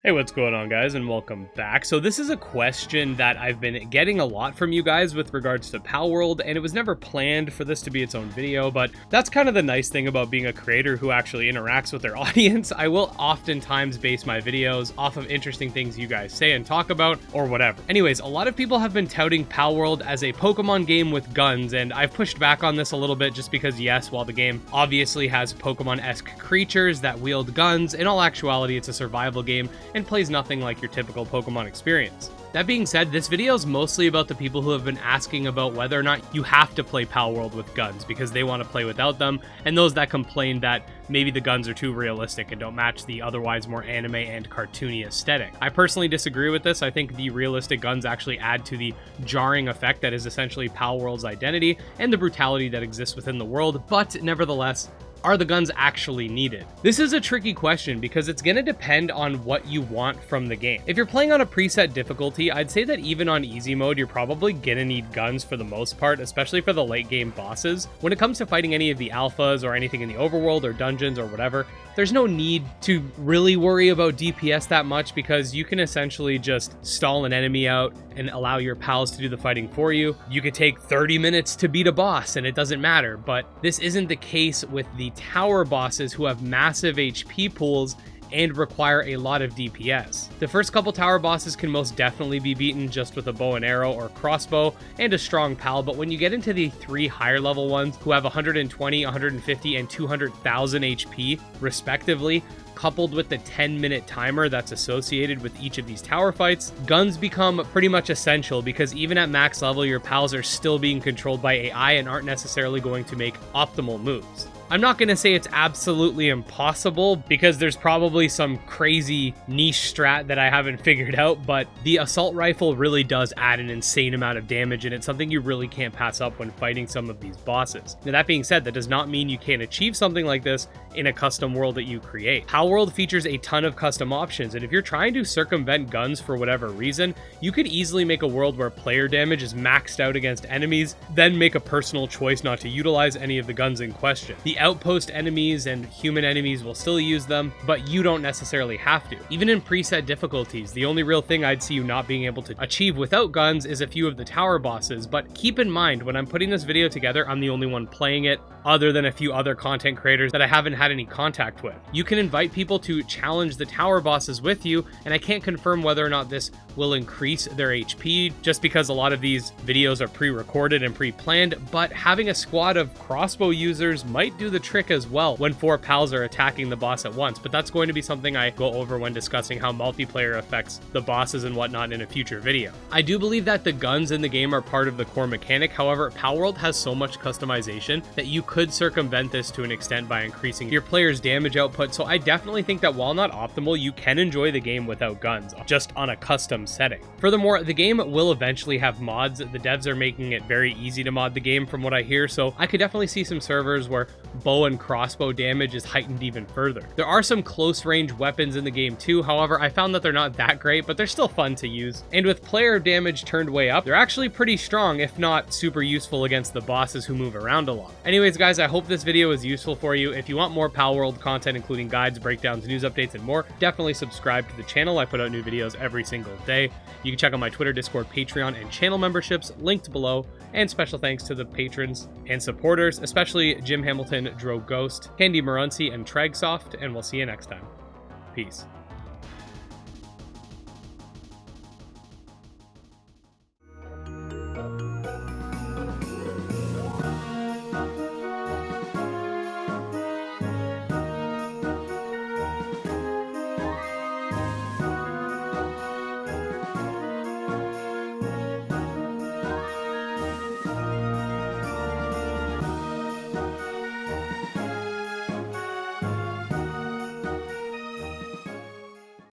Hey, what's going on, guys, and welcome back. So this is a question that I've been getting a lot from you guys with regards to Palworld, and it was never planned for this to be its own video, but that's kind of the nice thing about being a creator who actually interacts with their audience. I will oftentimes base my videos off of interesting things you guys say and talk about, or whatever. Anyways, a lot of people have been touting Palworld as a Pokemon game with guns, and I've pushed back on this a little bit just because, yes, while the game obviously has Pokemon-esque creatures that wield guns, in all actuality, it's a survival game and plays nothing like your typical Pokemon experience. That being said, this video is mostly about the people who have been asking about whether or not you have to play Palworld with guns because they want to play without them, and those that complain that maybe the guns are too realistic and don't match the otherwise more anime and cartoony aesthetic. I personally disagree with this. I think the realistic guns actually add to the jarring effect that is essentially Palworld's identity and the brutality that exists within the world, but nevertheless, are the guns actually needed? This is a tricky question because it's going to depend on what you want from the game. If you're playing on a preset difficulty, I'd say that even on easy mode, you're probably going to need guns for the most part, especially for the late game bosses. When it comes to fighting any of the alphas or anything in the overworld or dungeons or whatever, there's no need to really worry about DPS that much because you can essentially just stall an enemy out and allow your pals to do the fighting for you. You could take 30 minutes to beat a boss and it doesn't matter, but this isn't the case with the tower bosses who have massive HP pools and require a lot of DPS. The first couple tower bosses can most definitely be beaten just with a bow and arrow or crossbow and a strong pal, but when you get into the 3 higher level ones who have 120, 150, and 200,000 HP respectively, coupled with the 10-minute timer that's associated with each of these tower fights, guns become pretty much essential because even at max level, your pals are still being controlled by AI and aren't necessarily going to make optimal moves. I'm not going to say it's absolutely impossible because there's probably some crazy niche strat that I haven't figured out, but the assault rifle really does add an insane amount of damage and it's something you really can't pass up when fighting some of these bosses. Now, that being said, that does not mean you can't achieve something like this in a custom world that you create. Palworld features a ton of custom options, and if you're trying to circumvent guns for whatever reason, you could easily make a world where player damage is maxed out against enemies, then make a personal choice not to utilize any of the guns in question. The outpost enemies and human enemies will still use them, but you don't necessarily have to. Even in preset difficulties, the only real thing I'd see you not being able to achieve without guns is a few of the tower bosses, but keep in mind, when I'm putting this video together, I'm the only one playing it, other than a few other content creators that I haven't had any contact with. You can invite people to challenge the tower bosses with you, and I can't confirm whether or not this will increase their HP, just because a lot of these videos are pre-recorded and pre-planned, but having a squad of crossbow users might do the trick as well when 4 pals are attacking the boss at once, but that's going to be something I go over when discussing how multiplayer affects the bosses and whatnot in a future video. I do believe that the guns in the game are part of the core mechanic, however, Palworld has so much customization that you could circumvent this to an extent by increasing your player's damage output, so I definitely think that while not optimal, you can enjoy the game without guns, just on a custom setting. Furthermore, the game will eventually have mods. The devs are making it very easy to mod the game from what I hear, so I could definitely see some servers where bow and crossbow damage is heightened even further. There are some close range weapons in the game too, however, I found that they're not that great, but they're still fun to use. And with player damage turned way up, they're actually pretty strong, if not super useful against the bosses who move around a lot. Anyways, guys, I hope this video was useful for you. If you want more Palworld content, including guides, breakdowns, news updates, and more, definitely subscribe to the channel. I put out new videos every single day. You can check out my Twitter, Discord, Patreon, and channel memberships linked below. And special thanks to the patrons and supporters, especially Jim Hamilton, Dro Ghost, Candy Marunci, and Tragsoft, and we'll see you next time. Peace.